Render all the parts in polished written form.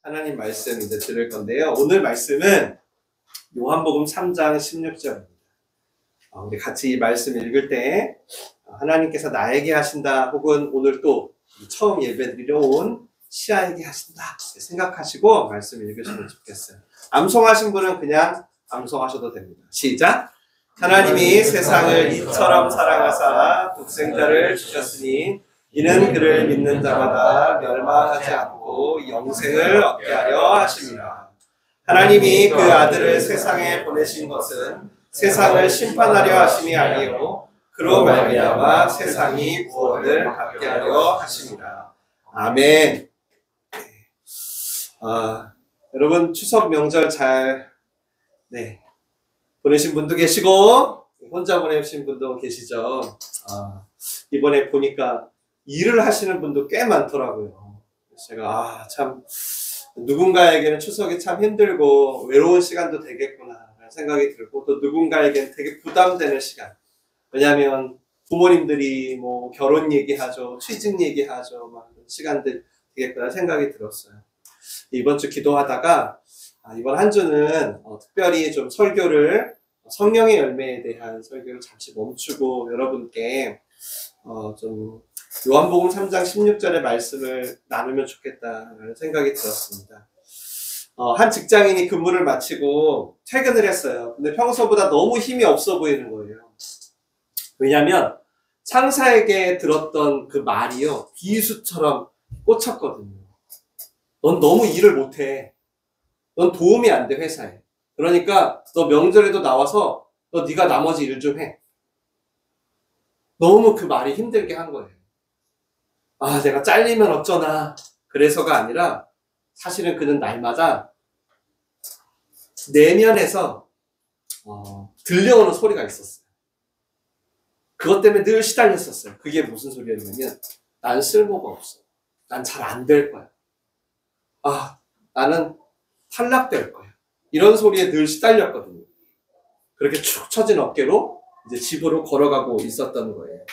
하나님 말씀 이제 들을 건데요. 오늘 말씀은 요한복음 3장 16절입니다. 우리 같이 이 말씀 읽을 때 하나님께서 나에게 하신다 혹은 오늘 또 처음 예배드리러 온 시아에게 하신다 생각하시고 말씀 읽으시면 좋겠어요. 암송하신 분은 그냥 암송하셔도 됩니다. 시작! 하나님이 세상을 이처럼 사랑하사 독생자를 주셨으니 이는 그를 믿는 자마다 멸망하지 않고 영생을 얻게 하려 하심이라. 하나님이 그 아들을 세상에 보내신 것은 세상을 심판하려 하심이 아니요 그로 말미암아 세상이 구원을 받게 하려 하심이라. 아멘. 여러분 추석 명절 잘 보내신 분도 계시고 혼자 보내신 분도 계시죠. 이번에 보니까 일을 하시는 분도 꽤 많더라고요. 제가 참 누군가에게는 추석이 참 힘들고 외로운 시간도 되겠구나 라는 생각이 들고, 또 누군가에게는 되게 부담되는 시간. 왜냐하면 부모님들이 뭐 결혼 얘기하죠, 취직 얘기하죠, 막 시간들 되겠구나 생각이 들었어요. 이번 주 기도하다가 이번 한 주는 특별히 좀 설교를, 성령의 열매에 대한 설교를 잠시 멈추고 여러분께 좀 요한복음 3장 16절의 말씀을 나누면 좋겠다라는 생각이 들었습니다. 한 직장인이 근무를 마치고 퇴근을 했어요. 근데 평소보다 너무 힘이 없어 보이는 거예요. 왜냐면 상사에게 들었던 그 말이요, 비수처럼 꽂혔거든요. 넌 너무 일을 못해. 넌 도움이 안 돼, 회사에. 그러니까 너 명절에도 나와서 네가 나머지 일 좀 해. 너무 그 말이 힘들게 한 거예요. 내가 잘리면 어쩌나 그래서가 아니라 사실은 그는 날마다 내면에서 들려오는 소리가 있었어요. 그것 때문에 늘 시달렸었어요. 그게 무슨 소리였냐면 난 쓸모가 없어. 난 잘 안 될 거야. 나는 탈락될 거야. 이런 소리에 늘 시달렸거든요. 그렇게 축 처진 어깨로 이제 집으로 걸어가고 있었던 거예요.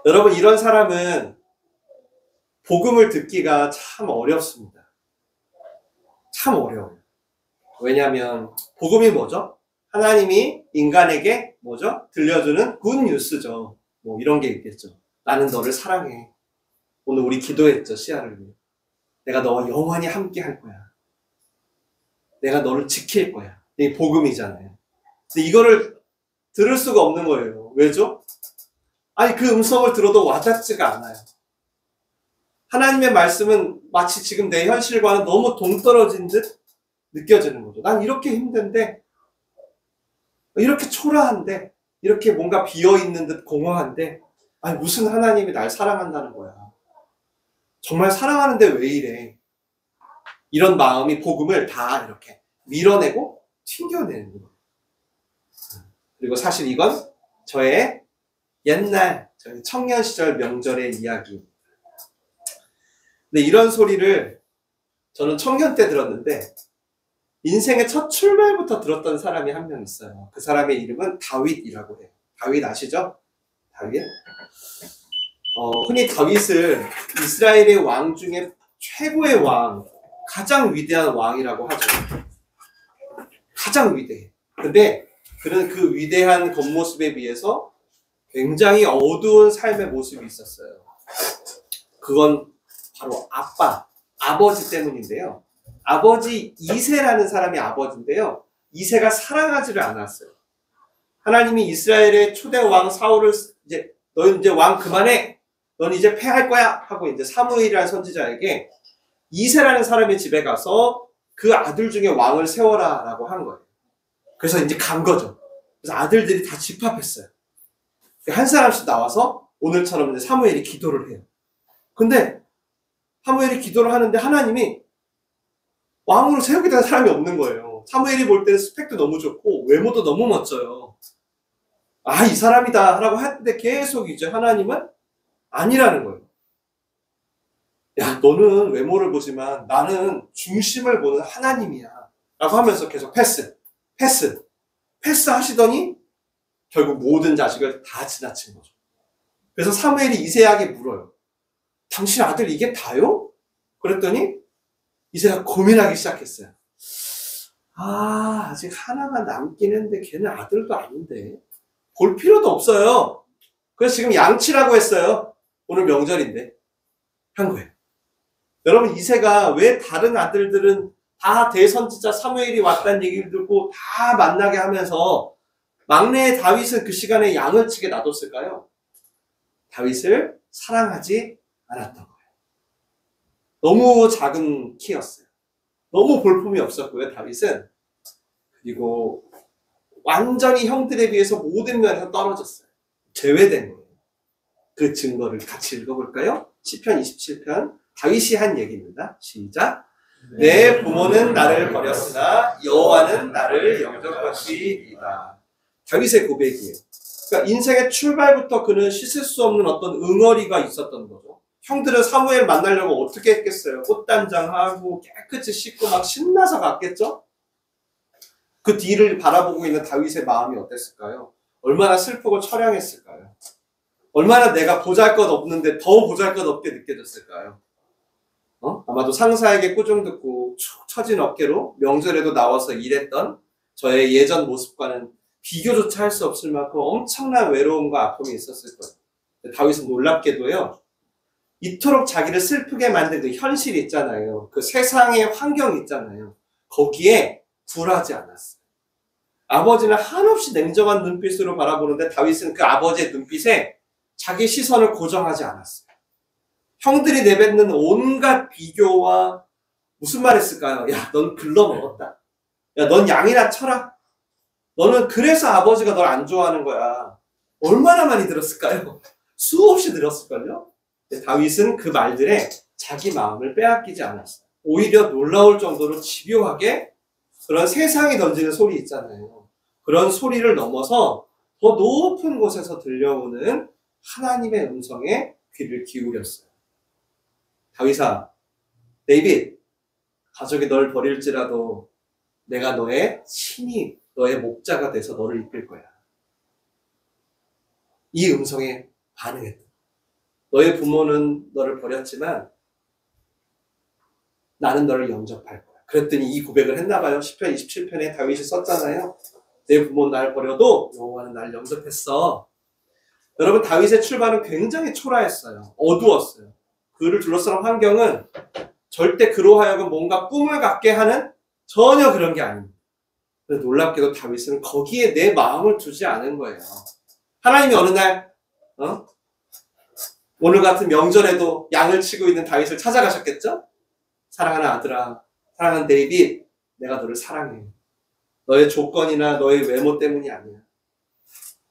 여러분, 이런 사람은 복음을 듣기가 참 어렵습니다. 참 어려워요. 왜냐하면 복음이 뭐죠? 하나님이 인간에게 뭐죠? 들려주는 굿뉴스죠. 뭐 이런 게 있겠죠. 나는 너를 사랑해. 오늘 우리 기도했죠, 시아를 위해. 내가 너와 영원히 함께 할 거야. 내가 너를 지킬 거야. 이게 복음이잖아요. 근데 이거를 들을 수가 없는 거예요. 왜죠? 그 음성을 들어도 와닿지가 않아요. 하나님의 말씀은 마치 지금 내 현실과는 너무 동떨어진 듯 느껴지는 거죠. 난 이렇게 힘든데, 이렇게 초라한데, 이렇게 뭔가 비어있는 듯 공허한데, 무슨 하나님이 날 사랑한다는 거야. 정말 사랑하는데 왜 이래. 이런 마음이 복음을 다 이렇게 밀어내고 튕겨내는 거예요. 그리고 사실 이건 저의 옛날, 저희 청년 시절 명절의 이야기. 근데 이런 소리를 저는 청년 때 들었는데 인생의 첫 출발부터 들었던 사람이 한 명 있어요. 그 사람의 이름은 다윗이라고 해요. 다윗 아시죠? 다윗? 흔히 다윗을 이스라엘의 왕 중에 최고의 왕, 가장 위대한 왕이라고 하죠. 가장 위대해. 근데 그는 그 위대한 겉모습에 비해서 굉장히 어두운 삶의 모습이 있었어요. 그건 바로 아버지 때문인데요. 아버지 이새라는 사람이 아버지인데요. 이새가 사랑하지를 않았어요. 하나님이 이스라엘의 초대 왕 사울을 너 이제 왕 그만해. 넌 이제 패할 거야. 하고 이제 사무엘이라는 선지자에게 이새라는 사람의 집에 가서 그 아들 중에 왕을 세워라 라고 한 거예요. 그래서 이제 간 거죠. 그래서 아들들이 다 집합했어요. 한 사람씩 나와서 오늘처럼 이제 사무엘이 기도를 해요. 근데 사무엘이 기도를 하는데 하나님이 왕으로 세우겠다는 사람이 없는 거예요. 사무엘이 볼 때는 스펙도 너무 좋고 외모도 너무 멋져요. 이 사람이다 라고 하는데 계속 이제 하나님은 아니라는 거예요. 너는 외모를 보지만 나는 중심을 보는 하나님이야 라고 하면서 계속 패스 하시더니 결국 모든 자식을 다 지나친 거죠. 그래서 사무엘이 이새에게 물어요. 당신 아들 이게 다요? 그랬더니 이새가 고민하기 시작했어요. 아직 하나가 남긴 했는데 걔는 아들도 아닌데 볼 필요도 없어요. 그래서 지금 양치라고 했어요. 오늘 명절인데 한 거예요. 여러분, 이새가 왜 다른 아들들은 다 대선지자 사무엘이 왔다는 얘기를 듣고 다 만나게 하면서 막내 다윗은 그 시간에 양을 치게 놔뒀을까요? 다윗을 사랑하지 않았던 거예요. 너무 작은 키였어요. 너무 볼품이 없었고요, 다윗은. 그리고 완전히 형들에 비해서 모든 면에서 떨어졌어요. 제외된 거예요. 그 증거를 같이 읽어볼까요? 시편 27편 다윗이 한 얘기입니다. 시작. 내 부모는 나를 버렸으나 여호와는 나를 영접하시리이다. 다윗의 고백이에요. 그러니까 인생의 출발부터 그는 씻을 수 없는 어떤 응어리가 있었던 거죠. 형들은 사무엘 만나려고 어떻게 했겠어요? 꽃단장하고 깨끗이 씻고 막 신나서 갔겠죠? 그 뒤를 바라보고 있는 다윗의 마음이 어땠을까요? 얼마나 슬프고 처량했을까요? 얼마나 내가 보잘것없는데 더 보잘것없게 느껴졌을까요? 아마도 상사에게 꾸중 듣고 축 처진 어깨로 명절에도 나와서 일했던 저의 예전 모습과는 비교조차 할 수 없을 만큼 엄청난 외로움과 아픔이 있었을 거예요. 다윗은 놀랍게도요, 이토록 자기를 슬프게 만든 그 현실 있잖아요. 그 세상의 환경 있잖아요. 거기에 굴하지 않았어요. 아버지는 한없이 냉정한 눈빛으로 바라보는데 다윗은 그 아버지의 눈빛에 자기 시선을 고정하지 않았어요. 형들이 내뱉는 온갖 비교와 무슨 말 했을까요? 야, 넌 글러먹었다. 야, 넌 양이나 쳐라. 너는 그래서 아버지가 널 안 좋아하는 거야. 얼마나 많이 들었을까요? 수없이 들었을걸요? 다윗은 그 말들에 자기 마음을 빼앗기지 않았어요. 오히려 놀라울 정도로 집요하게 그런 세상이 던지는 소리 있잖아요. 그런 소리를 넘어서 더 높은 곳에서 들려오는 하나님의 음성에 귀를 기울였어요. 다윗아, 데이빗, 가족이 널 버릴지라도 내가 너의 친히 너의 목자가 돼서 너를 이끌 거야. 이 음성에 반응했다. 너의 부모는 너를 버렸지만 나는 너를 영접할 거야. 그랬더니 이 고백을 했나 봐요. 시편 27편에 다윗이 썼잖아요. 내 부모는 날 버려도 여호와는 날 영접했어. 여러분, 다윗의 출발은 굉장히 초라했어요. 어두웠어요. 그를 둘러싼 환경은 절대 그로 하여금 뭔가 꿈을 갖게 하는 전혀 그런 게 아닙니다. 근데 놀랍게도 다윗은 거기에 내 마음을 두지 않은 거예요. 하나님이 어느 날 오늘 같은 명절에도 양을 치고 있는 다윗을 찾아가셨겠죠? 사랑하는 아들아, 사랑하는 데이빗, 내가 너를 사랑해. 너의 조건이나 너의 외모 때문이 아니야.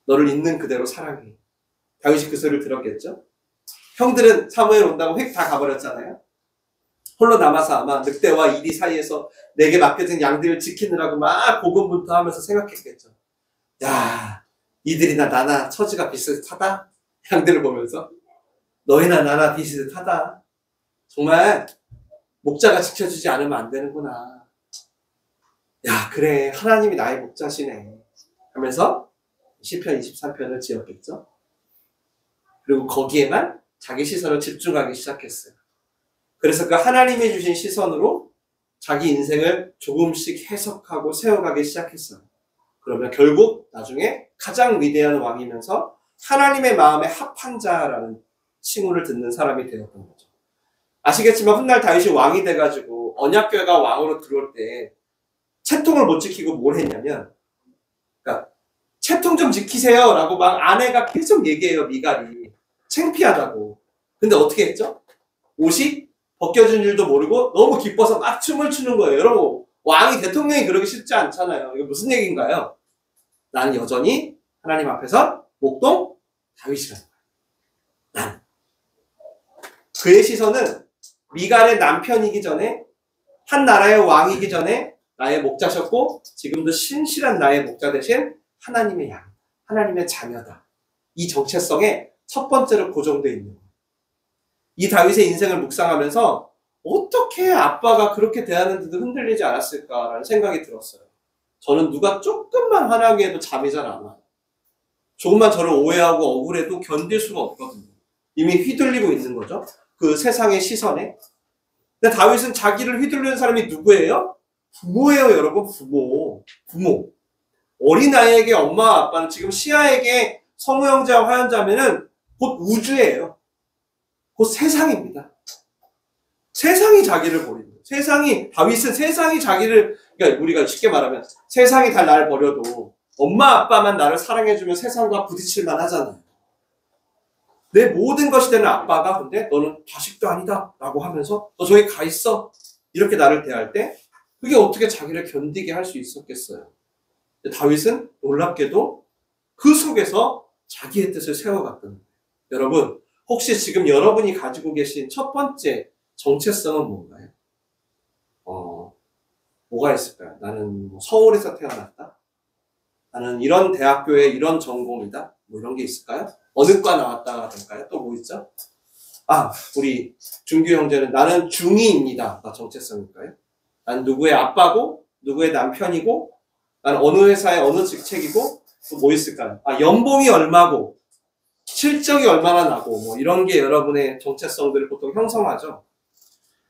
너를 있는 그대로 사랑해. 다윗이 그 소리를 들었겠죠? 형들은 사무엘 온다고 휙 다 가버렸잖아요. 홀로 남아서 아마 늑대와 이리 사이에서 내게 맡겨진 양들을 지키느라고 막 고군분투하면서 생각했겠죠. 야, 이들이나 나나 처지가 비슷하다? 양들을 보면서 너희나 나나 비슷하다. 정말 목자가 지켜주지 않으면 안 되는구나. 야, 그래, 하나님이 나의 목자시네 하면서 시편 23편을 지었겠죠. 그리고 거기에만 자기 시선을 집중하기 시작했어요. 그래서 그 하나님이 주신 시선으로 자기 인생을 조금씩 해석하고 세워가기 시작했어요. 그러면 결국 나중에 가장 위대한 왕이면서 하나님의 마음에 합한 자라는 칭호를 듣는 사람이 되었던 거죠. 아시겠지만 훗날 다윗이 왕이 돼가지고 언약궤가 왕으로 들어올 때 채통을 못 지키고 뭘 했냐면, 그러니까 채통 좀 지키세요 라고 막 아내가 계속 얘기해요. 미갈이 창피하다고. 근데 어떻게 했죠? 옷이 벗겨진 줄도 모르고 너무 기뻐서 막 춤을 추는 거예요. 여러분, 왕이 대통령이 그러기 쉽지 않잖아요. 이거 무슨 얘기인가요? 나는 여전히 하나님 앞에서 목동 다윗이라는 거예요. 난. 그의 시선은 미갈의 남편이기 전에, 한 나라의 왕이기 전에 나의 목자셨고 지금도 신실한 나의 목자 대신 하나님의 양, 하나님의 자녀다. 이 정체성에 첫 번째로 고정되어 있는 거예요. 이 다윗의 인생을 묵상하면서 어떻게 아빠가 그렇게 대하는데도 흔들리지 않았을까라는 생각이 들었어요. 저는 누가 조금만 화나게 해도 잠이 잘 안 와요. 조금만 저를 오해하고 억울해도 견딜 수가 없거든요. 이미 휘둘리고 있는 거죠. 그 세상의 시선에. 근데 다윗은 자기를 휘둘르는 사람이 누구예요? 부모예요, 여러분. 부모. 어린아이에게 엄마와 아빠는, 지금 시아에게 성우 형제와 화연자매는 곧 우주예요. 곧 세상입니다. 세상이 자기를 버리는 거예요. 다윗은 세상이 자기를, 그러니까 우리가 쉽게 말하면 세상이 다 나를 버려도 엄마 아빠만 나를 사랑해주면 세상과 부딪힐만 하잖아요. 내 모든 것이 되는 아빠가 근데 너는 자식도 아니다 라고 하면서 너 저기 가 있어 이렇게 나를 대할 때 그게 어떻게 자기를 견디게 할 수 있었겠어요. 다윗은 놀랍게도 그 속에서 자기의 뜻을 세워갔던 거예요. 여러분, 혹시 지금 여러분이 가지고 계신 첫 번째 정체성은 뭔가요? 뭐가 있을까요? 나는 서울에서 태어났다. 나는 이런 대학교에 이런 전공이다. 뭐 이런 게 있을까요? 어느 과 나왔다가 될까요? 또 뭐 있죠? 우리 준규 형제는 나는 중이입니다. 정체성일까요? 난 누구의 아빠고, 누구의 남편이고, 난 어느 회사의 어느 직책이고, 또 뭐 있을까요? 연봉이 얼마고, 실적이 얼마나 나고, 뭐 이런 게 여러분의 정체성들을 보통 형성하죠.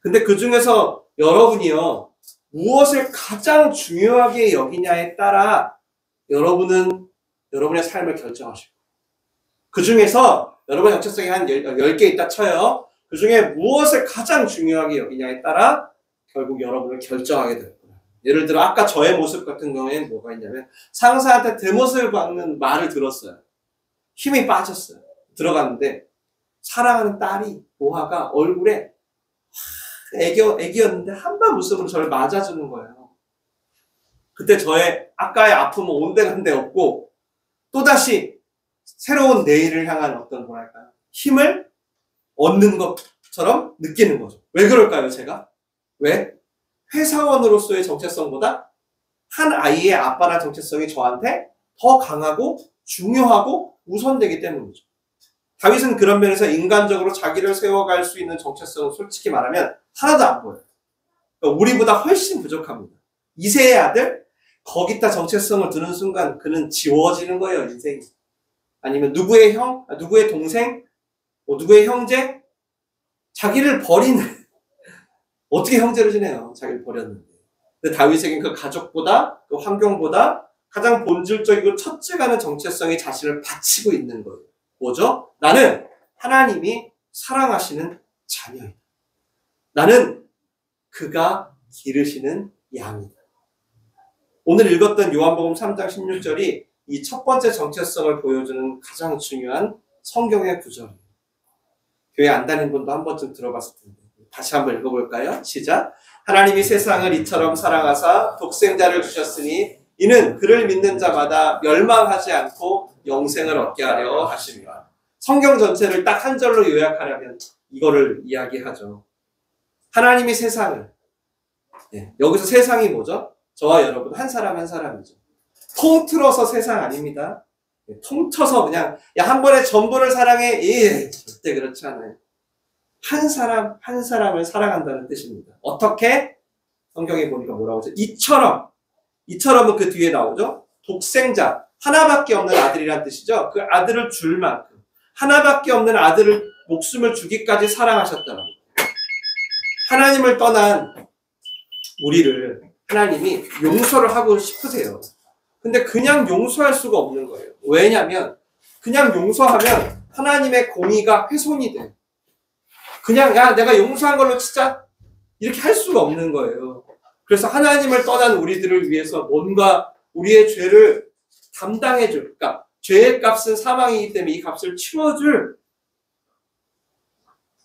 근데 그 중에서 여러분이요, 무엇을 가장 중요하게 여기냐에 따라 여러분은 여러분의 삶을 결정하시고, 그 중에서 여러분의 정체성이 한 10개 있다 쳐요. 그 중에 무엇을 가장 중요하게 여기냐에 따라 결국 여러분을 결정하게 될 거예요. 예를 들어 아까 저의 모습 같은 경우에는 뭐가 있냐면 상사한테 대못을 박는 말을 들었어요. 힘이 빠졌어요. 들어갔는데 사랑하는 딸이 보아가 얼굴에 애기였는데 한방 웃음으로 저를 맞아주는 거예요. 그때 저의 아까의 아픔은 온데간데 없고 또다시 새로운 내일을 향한 어떤 뭐랄까요? 힘을 얻는 것처럼 느끼는 거죠. 왜 그럴까요, 제가? 왜? 회사원으로서의 정체성보다 한 아이의 아빠라는 정체성이 저한테 더 강하고 중요하고 우선되기 때문이죠. 다윗은 그런 면에서 인간적으로 자기를 세워갈 수 있는 정체성은 솔직히 말하면 하나도 안 보여요. 그러니까 우리보다 훨씬 부족합니다. 이세의 아들? 거기다 정체성을 두는 순간 그는 지워지는 거예요, 인생이. 아니면 누구의 형? 누구의 동생? 누구의 형제? 자기를 버리는 어떻게 형제를 지내요? 자기를 버렸는데. 근데 다윗에겐 그 가족보다 그 환경보다 가장 본질적이고 첫째가는 정체성이 자신을 바치고 있는 거예요. 뭐죠? 나는 하나님이 사랑하시는 자녀이다. 나는 그가 기르시는 양이다. 오늘 읽었던 요한복음 3장 16절이 이 첫 번째 정체성을 보여주는 가장 중요한 성경의 구절이에요. 교회 안 다닌 분도 한 번쯤 들어봤을 텐데 다시 한번 읽어볼까요? 시작. 하나님이 세상을 이처럼 사랑하사 독생자를 주셨으니 이는 그를 믿는 자마다 멸망하지 않고 영생을 얻게 하려 하십니다. 성경 전체를 딱 한 절로 요약하려면 이거를 이야기하죠. 하나님이 세상을, 여기서 세상이 뭐죠? 저와 여러분 한 사람 한 사람이죠. 통틀어서 세상 아닙니다. 통쳐서 그냥 한 번에 전부를 사랑해. 절대 그렇지 않아요. 한 사람 한 사람을 사랑한다는 뜻입니다. 어떻게? 성경에 보니까 뭐라고 하죠? 이처럼은 그 뒤에 나오죠. 독생자, 하나밖에 없는 아들이란 뜻이죠. 그 아들을 줄 만큼 하나밖에 없는 아들을 목숨을 주기까지 사랑하셨다는 거예요. 하나님을 떠난 우리를 하나님이 용서를 하고 싶으세요. 근데 그냥 용서할 수가 없는 거예요. 왜냐하면 그냥 용서하면 하나님의 공의가 훼손이 돼. 그냥 내가 용서한 걸로 치자 이렇게 할 수가 없는 거예요. 그래서 하나님을 떠난 우리들을 위해서 뭔가 우리의 죄를 담당해줄, 그러니까 죄의 값은 사망이기 때문에 이 값을 치워줄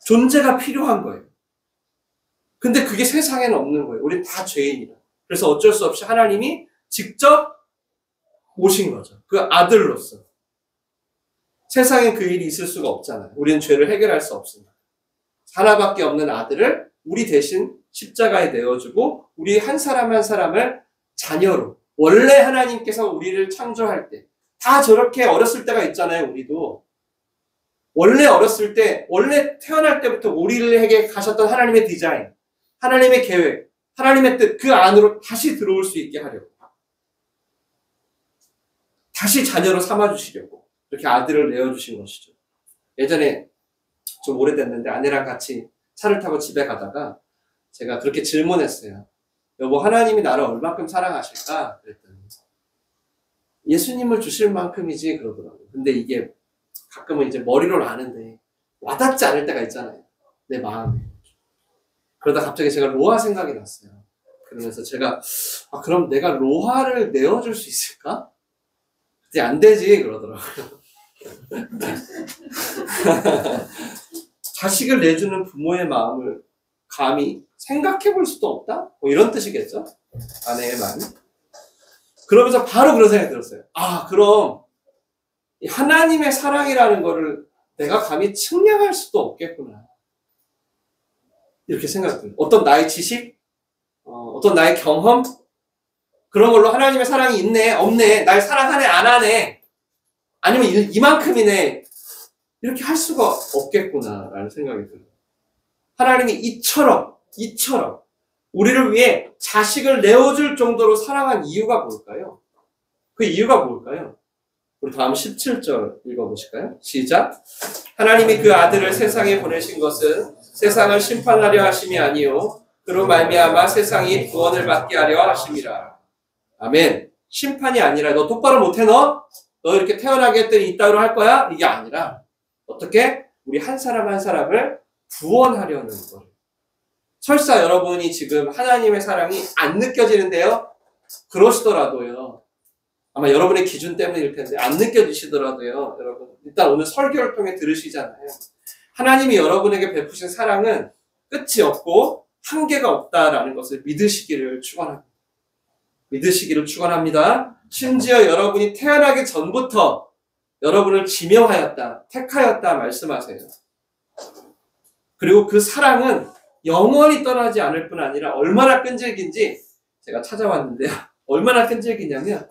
존재가 필요한 거예요. 근데 그게 세상에는 없는 거예요. 우리 다 죄인이다. 그래서 어쩔 수 없이 하나님이 직접 오신 거죠. 그 아들로서. 세상에 그 일이 있을 수가 없잖아요. 우리는 죄를 해결할 수 없습니다. 하나밖에 없는 아들을 우리 대신 십자가에 내어주고 우리 한 사람 한 사람을 자녀로, 원래 하나님께서 우리를 창조할 때 다 저렇게 어렸을 때가 있잖아요. 우리도 원래 어렸을 때, 원래 태어날 때부터 우리에게 가셨던 하나님의 디자인, 하나님의 계획, 하나님의 뜻, 그 안으로 다시 들어올 수 있게 하려고, 다시 자녀로 삼아주시려고 이렇게 아들을 내어주신 것이죠. 예전에 좀 오래됐는데 아내랑 같이 차를 타고 집에 가다가 제가 그렇게 질문했어요. 여보, 하나님이 나를 얼만큼 사랑하실까? 그랬더니 예수님을 주실 만큼이지 그러더라고요. 근데 이게 가끔은 이제 머리로 아는데 와닿지 않을 때가 있잖아요. 내 마음에. 그러다 갑자기 제가 로하 생각이 났어요. 그러면서 제가 그럼 내가 로하를 내어줄 수 있을까? 그때 안 되지 그러더라고요. 자식을 내주는 부모의 마음을 감히 생각해 볼 수도 없다? 뭐 이런 뜻이겠죠? 아내의 마음. 그러면서 바로 그런 생각이 들었어요. 그럼 하나님의 사랑이라는 거를 내가 감히 측량할 수도 없겠구나. 이렇게 생각이 들어요. 어떤 나의 지식? 어떤 나의 경험? 그런 걸로 하나님의 사랑이 있네, 없네, 날 사랑하네, 안 하네, 아니면 이만큼이네, 이렇게 할 수가 없겠구나라는 생각이 들어요. 하나님이 이처럼 우리를 위해 자식을 내어줄 정도로 사랑한 이유가 뭘까요? 그 이유가 뭘까요? 우리 다음 17절 읽어보실까요? 시작. 하나님이 그 아들을 세상에 보내신 것은 세상을 심판하려 하심이 아니요 그로 말미암아 세상이 구원을 받게 하려 하심이라. 아멘. 심판이 아니라 너 똑바로 못해 너 이렇게 태어나게 했더니 이따위로 할 거야? 이게 아니라 어떻게? 우리 한 사람 한 사람을 구원하려는 거예요. 설사 여러분이 지금 하나님의 사랑이 안 느껴지는데요? 그러시더라도요. 아마 여러분의 기준 때문일 텐데 안 느껴지시더라도요. 여러분 일단 오늘 설교를 통해 들으시잖아요. 하나님이 여러분에게 베푸신 사랑은 끝이 없고 한계가 없다라는 것을 믿으시기를 축원합니다. 믿으시기를 축원합니다. 심지어 여러분이 태어나기 전부터 여러분을 지명하였다, 택하였다 말씀하세요. 그리고 그 사랑은 영원히 떠나지 않을 뿐 아니라 얼마나 끈질긴지 제가 찾아왔는데요. 얼마나 끈질기냐면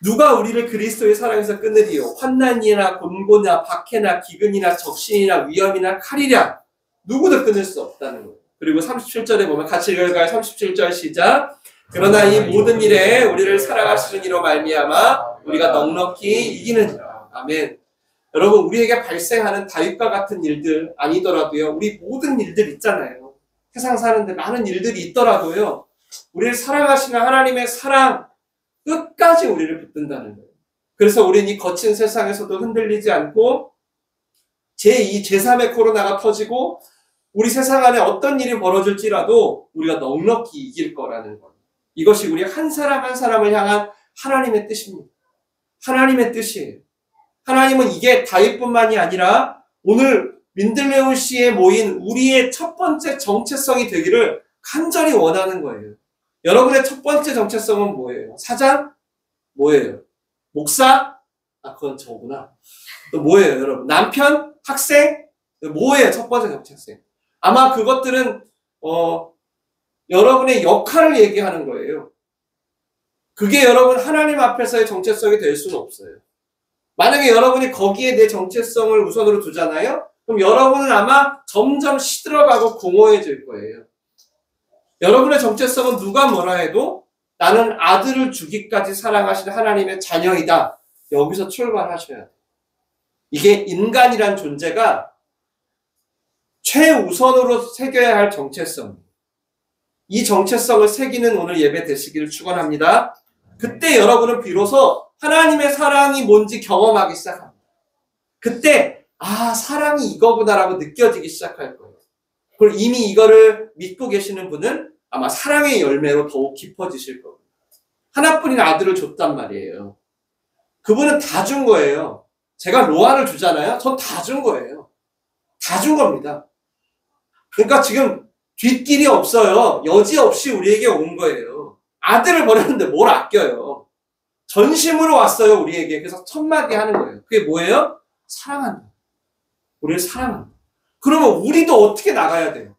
누가 우리를 그리스도의 사랑에서 끊으리요? 환난이나 곤고나 박해나 기근이나 적신이나 위험이나 칼이랴. 누구도 끊을 수 없다는 거예요. 그리고 37절에 보면 같이 읽어요. 37절 시작. 그러나 이 모든 일에 우리를 사랑하시는 이로 말미암아 우리가 넉넉히 이기느니라. 아멘. 여러분 우리에게 발생하는 다윗과 같은 일들 아니더라도요. 우리 모든 일들 있잖아요. 세상 사는데 많은 일들이 있더라도요. 우리를 사랑하시는 하나님의 사랑 끝까지 우리를 붙든다는 거예요. 그래서 우리는 이 거친 세상에서도 흔들리지 않고 제2, 제3의 코로나가 터지고 우리 세상 안에 어떤 일이 벌어질지라도 우리가 넉넉히 이길 거라는 거예요. 이것이 우리 한 사람 한 사람을 향한 하나님의 뜻입니다. 하나님의 뜻이에요. 하나님은 이게 다윗뿐만이 아니라 오늘 민들레온시에 모인 우리의 첫 번째 정체성이 되기를 간절히 원하는 거예요. 여러분의 첫 번째 정체성은 뭐예요? 사장? 뭐예요? 목사? 그건 저구나. 또 뭐예요, 여러분? 남편? 학생? 뭐예요, 첫 번째 정체성? 아마 그것들은 여러분의 역할을 얘기하는 거예요. 그게 여러분 하나님 앞에서의 정체성이 될 수는 없어요. 만약에 여러분이 거기에 내 정체성을 우선으로 두잖아요? 그럼 여러분은 아마 점점 시들어가고 공허해질 거예요. 여러분의 정체성은 누가 뭐라 해도 나는 아들을 주기까지 사랑하시는 하나님의 자녀이다. 여기서 출발하셔야 돼요. 이게 인간이란 존재가 최우선으로 새겨야 할 정체성. 이 정체성을 새기는 오늘 예배 되시기를 축원합니다. 그때 여러분은 비로소 하나님의 사랑이 뭔지 경험하기 시작합니다. 그때 사랑이 이거구나라고 느껴지기 시작할 거예요. 그리고 이미 이거를 믿고 계시는 분은 아마 사랑의 열매로 더욱 깊어지실 겁니다. 하나뿐인 아들을 줬단 말이에요. 그분은 다 준 거예요. 제가 로아를 주잖아요. 전 다 준 거예요. 다 준 겁니다. 그러니까 지금 뒷길이 없어요. 여지없이 우리에게 온 거예요. 아들을 버렸는데 뭘 아껴요. 전심으로 왔어요, 우리에게. 그래서 첫마디 하는 거예요. 그게 뭐예요? 사랑한다. 우리를 사랑한다. 그러면 우리도 어떻게 나가야 돼요?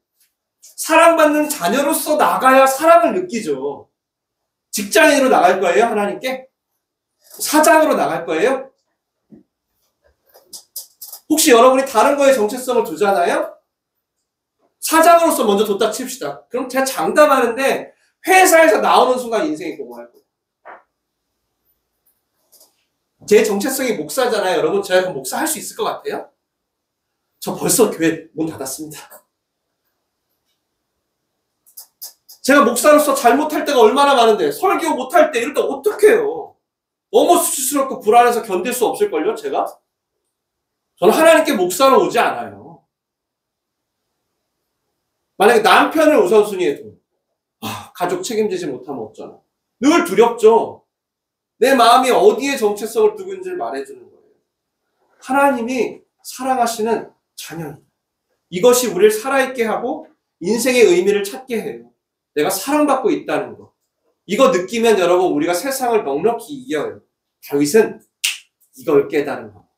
사랑받는 자녀로서 나가야 사랑을 느끼죠. 직장인으로 나갈 거예요, 하나님께? 사장으로 나갈 거예요? 혹시 여러분이 다른 거에 정체성을 두잖아요? 사장으로서 먼저 뒀다 칩시다. 그럼 제가 장담하는데 회사에서 나오는 순간 인생이 공허할 거예요. 제 정체성이 목사잖아요. 여러분 제가 그럼 목사 할 수 있을 것 같아요? 저 벌써 교회 문 닫았습니다. 제가 목사로서 잘못할 때가 얼마나 많은데, 설교 못할 때 이럴 때 어떡해요? 너무 수치스럽고 불안해서 견딜 수 없을걸요, 제가? 저는 하나님께 목사로 오지 않아요. 만약에 남편을 우선순위에 두고, 가족 책임지지 못하면 어쩌나. 늘 두렵죠. 내 마음이 어디에 정체성을 두고 있는지를 말해주는 거예요. 하나님이 사랑하시는 자녀입니다. 이것이 우리를 살아있게 하고 인생의 의미를 찾게 해요. 내가 사랑받고 있다는 거. 이거 느끼면 여러분 우리가 세상을 넉넉히 이겨요. 다윗은 이걸 깨달은 겁니다.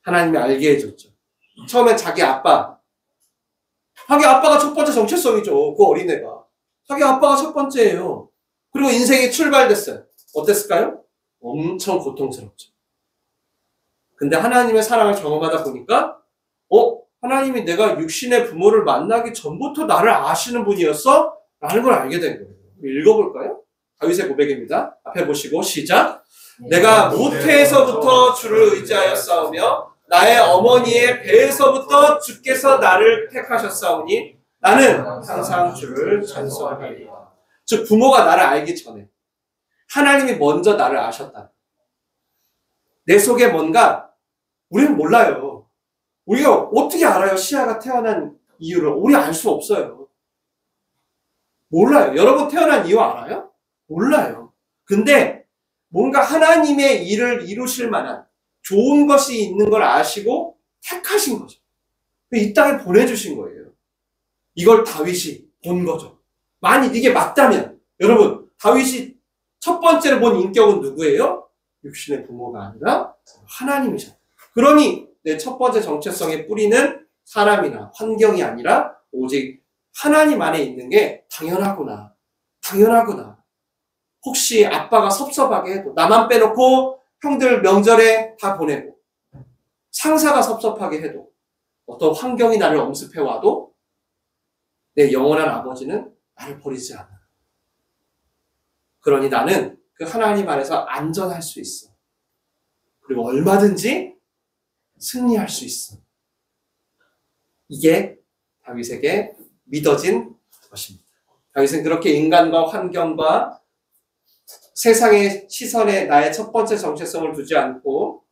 하나님이 알게 해줬죠. 처음엔 자기 아빠가 첫 번째 정체성이죠. 그 어린애가. 자기 아빠가 첫 번째예요. 그리고 인생이 출발됐어요. 어땠을까요? 엄청 고통스럽죠. 근데 하나님의 사랑을 경험하다 보니까 하나님이 내가 육신의 부모를 만나기 전부터 나를 아시는 분이었어? 라는 걸 알게 된 거예요. 읽어볼까요? 다윗의 고백입니다. 앞에 보시고 시작. 내가 모태에서부터 주를 의지하여 싸우며 나의 어머니의 배에서부터 주께서 나를 택하셨사오니 나는 항상 주를 찬송하리이다. 즉 부모가 나를 알기 전에 하나님이 먼저 나를 아셨다. 내 속에 뭔가 우리는 몰라요. 우리가 어떻게 알아요? 시아가 태어난 이유를. 우리 알 수 없어요. 몰라요. 여러분 태어난 이유 알아요? 몰라요. 근데 뭔가 하나님의 일을 이루실 만한 좋은 것이 있는 걸 아시고 택하신 거죠. 이 땅에 보내주신 거예요. 이걸 다윗이 본 거죠. 만약 이게 맞다면 여러분 다윗이 첫 번째로 본 인격은 누구예요? 육신의 부모가 아니라 하나님이셨다. 그러니 내 첫 번째 정체성의 뿌리는 사람이나 환경이 아니라 오직 하나님 안에 있는 게 당연하구나. 당연하구나. 혹시 아빠가 섭섭하게 해도 나만 빼놓고 형들 명절에 다 보내고 상사가 섭섭하게 해도 어떤 환경이 나를 엄습해와도 내 영원한 아버지는 나를 버리지 않아. 그러니 나는 그 하나님 안에서 안전할 수 있어. 그리고 얼마든지 승리할 수 있어. 이게 다윗에게 믿어진 것입니다. 다윗은 그렇게 인간과 환경과 세상의 시선에 나의 첫 번째 정체성을 두지 않고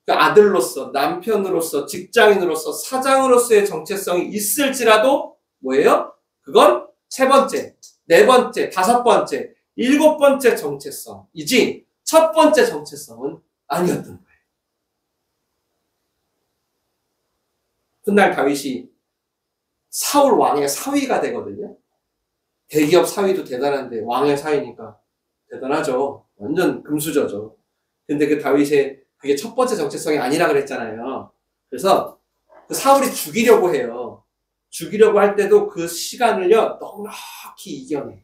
그 아들로서, 남편으로서, 직장인으로서, 사장으로서의 정체성이 있을지라도 뭐예요? 그건 세 번째, 네 번째, 다섯 번째, 일곱 번째 정체성이지 첫 번째 정체성은 아니었던 거예요. 훗날 다윗이 사울 왕의 사위가 되거든요. 대기업 사위도 대단한데 왕의 사위니까 대단하죠. 완전 금수저죠. 근데 그 다윗의 그게 첫 번째 정체성이 아니라 그랬잖아요. 그래서 그 사울이 죽이려고 해요. 죽이려고 할 때도 그 시간을요 넉넉히 이겨내.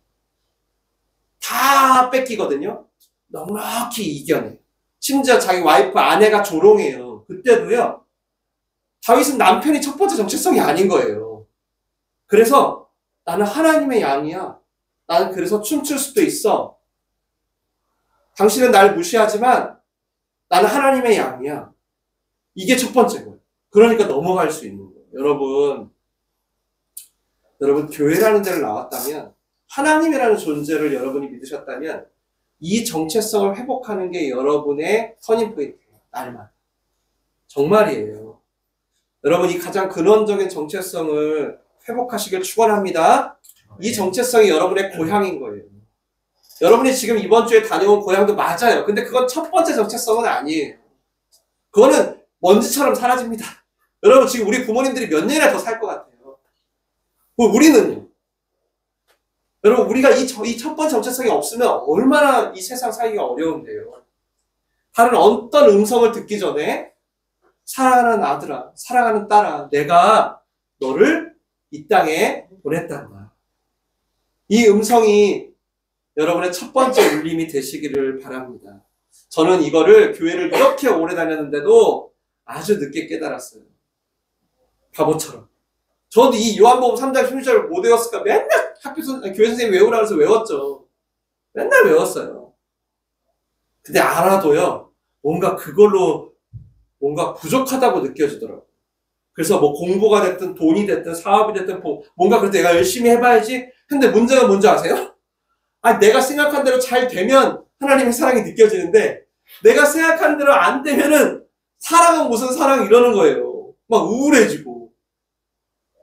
다 뺏기거든요. 넉넉히 이겨내. 심지어 자기 와이프 아내가 조롱해요. 그때도요 다윗은 남편이 첫 번째 정체성이 아닌 거예요. 그래서 나는 하나님의 양이야. 나는 그래서 춤출 수도 있어. 당신은 날 무시하지만 나는 하나님의 양이야. 이게 첫 번째 거예요. 그러니까 넘어갈 수 있는 거예요. 여러분 교회라는 데를 나왔다면 하나님이라는 존재를 여러분이 믿으셨다면 이 정체성을 회복하는 게 여러분의 터닝포인트예요. 날마다. 정말이에요. 여러분이 가장 근원적인 정체성을 회복하시길 축원합니다. 이 정체성이 여러분의 고향인 거예요. 여러분이 지금 이번 주에 다녀온 고향도 맞아요. 근데 그건 첫 번째 정체성은 아니에요. 그거는 먼지처럼 사라집니다. 여러분 지금 우리 부모님들이 몇 년이나 더 살 것 같아요. 우리는요. 여러분 우리가 이 첫 번째 정체성이 없으면 얼마나 이 세상 살기가 어려운데요. 다른 어떤 음성을 듣기 전에 사랑하는 아들아, 사랑하는 딸아, 내가 너를 이 땅에 보냈단다. 이 음성이 여러분의 첫 번째 울림이 되시기를 바랍니다. 저는 이거를 교회를 이렇게 오래 다녔는데도 아주 늦게 깨달았어요. 바보처럼. 저도 이 요한복음 3장 16절을 못 외웠을까? 맨날 교회 선생님 외우라고 해서 외웠죠. 맨날 외웠어요. 근데 알아도요, 뭔가 그걸로 뭔가 부족하다고 느껴지더라고요. 그래서 뭐 공부가 됐든 돈이 됐든 사업이 됐든 뭔가 그래도 내가 열심히 해봐야지 근데 문제가 뭔지 아세요? 내가 생각한 대로 잘 되면 하나님의 사랑이 느껴지는데 내가 생각한 대로 안 되면은 사랑은 무슨 사랑 이러는 거예요. 막 우울해지고.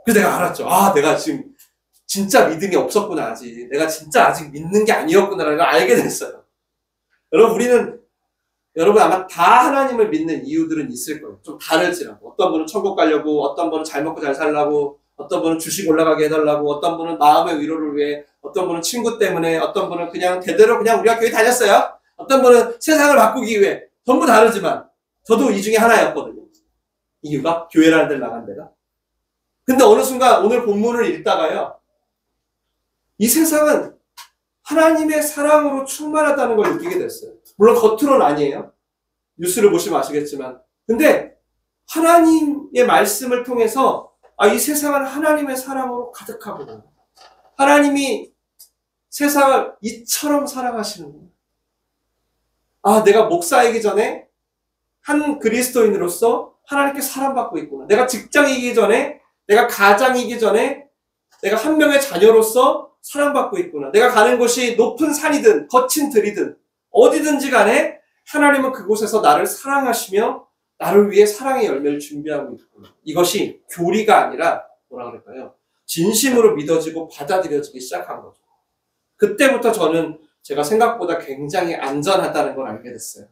그래서 내가 알았죠. 내가 지금 진짜 믿음이 없었구나 아직. 내가 진짜 아직 믿는 게 아니었구나라는 걸 알게 됐어요. 여러분 아마 다 하나님을 믿는 이유들은 있을 거예요. 좀 다를지라도. 어떤 분은 천국 가려고, 어떤 분은 잘 먹고 잘 살라고, 어떤 분은 주식 올라가게 해달라고, 어떤 분은 마음의 위로를 위해, 어떤 분은 친구 때문에, 어떤 분은 그냥 대대로 그냥 우리가 교회 다녔어요. 어떤 분은 세상을 바꾸기 위해. 전부 다르지만 저도 이 중에 하나였거든요. 이유가 교회라는 데를 나간 데가. 근데 어느 순간 오늘 본문을 읽다가요. 이 세상은 하나님의 사랑으로 충만하다는 걸 느끼게 됐어요. 물론 겉으로는 아니에요. 뉴스를 보시면 아시겠지만. 근데 하나님의 말씀을 통해서 이 세상은 하나님의 사랑으로 가득하구나. 하나님이 세상을 이처럼 사랑하시는구나. 내가 목사이기 전에 한 그리스도인으로서 하나님께 사랑받고 있구나. 내가 직장이기 전에, 내가 가장이기 전에, 내가 한 명의 자녀로서 사랑받고 있구나. 내가 가는 곳이 높은 산이든 거친 들이든 어디든지 간에 하나님은 그곳에서 나를 사랑하시며 나를 위해 사랑의 열매를 준비하고 있구나. 이것이 교리가 아니라 뭐라 그럴까요? 진심으로 믿어지고 받아들여지기 시작한 거죠. 그때부터 저는 제가 생각보다 굉장히 안전하다는 걸 알게 됐어요.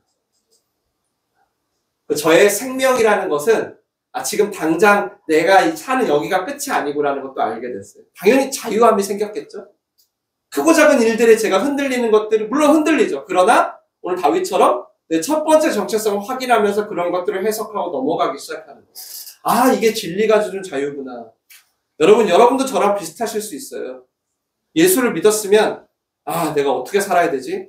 저의 생명이라는 것은 지금 당장 내가 사는 여기가 끝이 아니구라는 것도 알게 됐어요. 당연히 자유함이 생겼겠죠. 크고 작은 일들에 제가 흔들리는 것들이 물론 흔들리죠. 그러나 오늘 다윗처럼 내 첫 번째 정체성을 확인하면서 그런 것들을 해석하고 넘어가기 시작하는 거예요. 이게 진리가 주는 자유구나. 여러분도 저랑 비슷하실 수 있어요. 예수를 믿었으면 내가 어떻게 살아야 되지?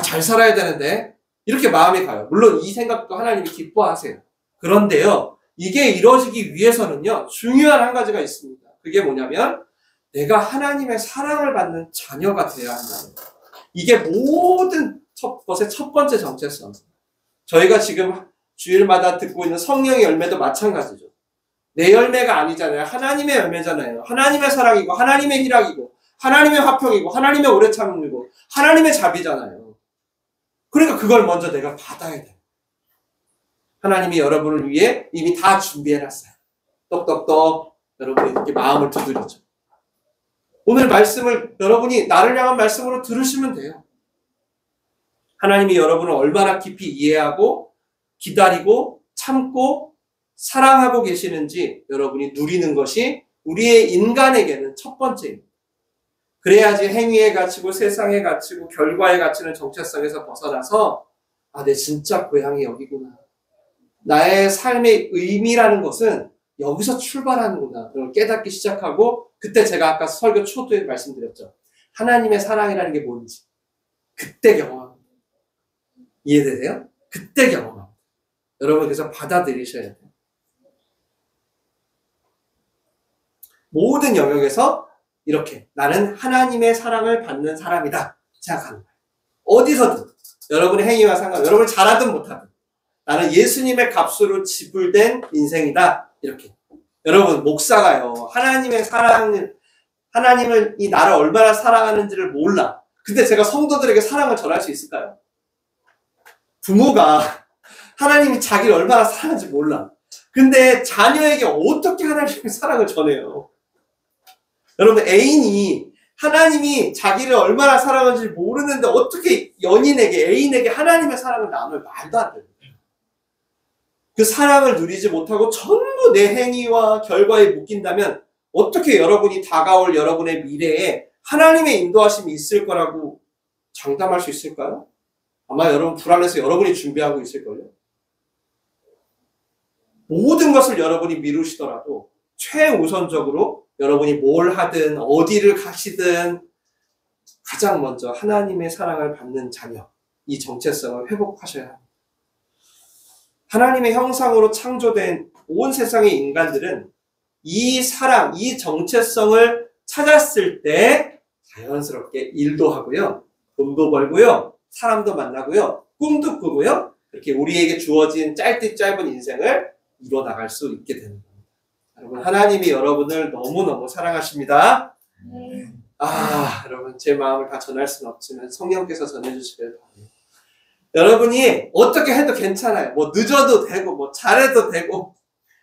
잘 살아야 되는데 이렇게 마음이 가요. 물론 이 생각도 하나님이 기뻐하세요. 그런데요. 이게 이루어지기 위해서는요. 중요한 한 가지가 있습니다. 그게 뭐냐면 내가 하나님의 사랑을 받는 자녀가 되어야 한다는 거예요. 이게 모든 것의 첫 번째 정체성. 저희가 지금 주일마다 듣고 있는 성령의 열매도 마찬가지죠. 내 열매가 아니잖아요. 하나님의 열매잖아요. 하나님의 사랑이고 하나님의 희락이고 하나님의 화평이고 하나님의 오래 참음이고 하나님의 자비잖아요. 그러니까 그걸 먼저 내가 받아야 돼요. 하나님이 여러분을 위해 이미 다 준비해놨어요. 똑똑똑 여러분이 이렇게 마음을 두드리죠. 오늘 말씀을 여러분이 나를 향한 말씀으로 들으시면 돼요. 하나님이 여러분을 얼마나 깊이 이해하고 기다리고 참고 사랑하고 계시는지 여러분이 누리는 것이 우리의 인간에게는 첫 번째입니다. 그래야지 행위에 갇히고 세상에 갇히고 결과에 갇히는 정체성에서 벗어나서 내 진짜 고향이 여기구나. 나의 삶의 의미라는 것은 여기서 출발하는구나. 그걸 깨닫기 시작하고 그때 제가 아까 설교 초두에 말씀드렸죠. 하나님의 사랑이라는 게 뭔지 그때 경험합니다. 이해되세요? 그때 경험합니다. 여러분 그래서 받아들이셔야 돼요. 모든 영역에서 이렇게 나는 하나님의 사랑을 받는 사람이다 생각하는 거예요. 어디서든 여러분의 행위와 상관 여러분 잘하든 못하든 나는 예수님의 값으로 지불된 인생이다. 이렇게. 여러분 목사가요. 하나님의 사랑을 하나님을 이 나를 얼마나 사랑하는지를 몰라. 근데 제가 성도들에게 사랑을 전할 수 있을까요? 부모가 하나님이 자기를 얼마나 사랑하는지 몰라. 근데 자녀에게 어떻게 하나님의 사랑을 전해요? 여러분 애인이 하나님이 자기를 얼마나 사랑하는지 모르는데 어떻게 연인에게 애인에게 하나님의 사랑을 나눠요? 말도 안 돼요. 그 사랑을 누리지 못하고 전부 내 행위와 결과에 묶인다면 어떻게 여러분이 다가올 여러분의 미래에 하나님의 인도하심이 있을 거라고 장담할 수 있을까요? 아마 여러분 불안해서 여러분이 준비하고 있을걸요. 모든 것을 여러분이 미루시더라도 최우선적으로 여러분이 뭘 하든 어디를 가시든 가장 먼저 하나님의 사랑을 받는 자녀, 이 정체성을 회복하셔야 합니다. 하나님의 형상으로 창조된 온 세상의 인간들은 이 사랑, 이 정체성을 찾았을 때 자연스럽게 일도 하고요. 돈도 벌고요. 사람도 만나고요. 꿈도 꾸고요. 이렇게 우리에게 주어진 짧디 짧은 인생을 이뤄나갈 수 있게 되는 겁니다. 여러분, 하나님이 여러분을 너무너무 사랑하십니다. 여러분 제 마음을 다 전할 수는 없지만 성령께서 전해주시길 바랍니다. 여러분이 어떻게 해도 괜찮아요. 뭐 늦어도 되고 뭐 잘해도 되고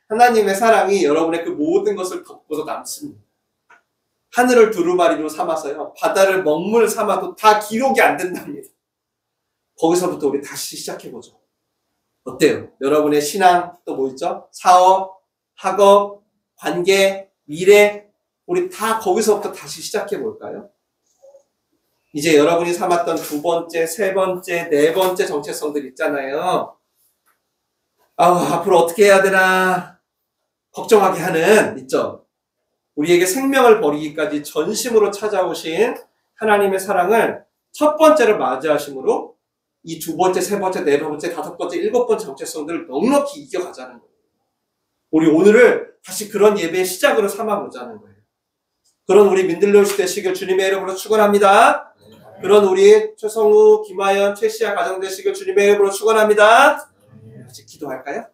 하나님의 사랑이 여러분의 그 모든 것을 덮고도 남습니다. 하늘을 두루마리로 삼아서요. 바다를 먹물 삼아도 다 기록이 안 된답니다. 거기서부터 우리 다시 시작해보죠. 어때요? 여러분의 신앙 또 뭐 있죠? 사업, 학업, 관계, 미래 우리 다 거기서부터 다시 시작해볼까요? 이제 여러분이 삼았던 두 번째, 세 번째, 네 번째 정체성들 있잖아요. 앞으로 어떻게 해야 되나 걱정하게 하는 있죠. 우리에게 생명을 버리기까지 전심으로 찾아오신 하나님의 사랑을 첫 번째로 맞이하심으로 이 두 번째, 세 번째, 네 번째, 다섯 번째, 일곱 번째 정체성들을 넉넉히 이겨가자는 거예요. 우리 오늘을 다시 그런 예배의 시작으로 삼아보자는 거예요. 그런 우리 민들레오시 되시길 주님의 이름으로 축원합니다. 그런 우리 최성우, 김하연, 최시아 가정 되시길 주님의 이름으로 축원합니다. 같이 기도할까요?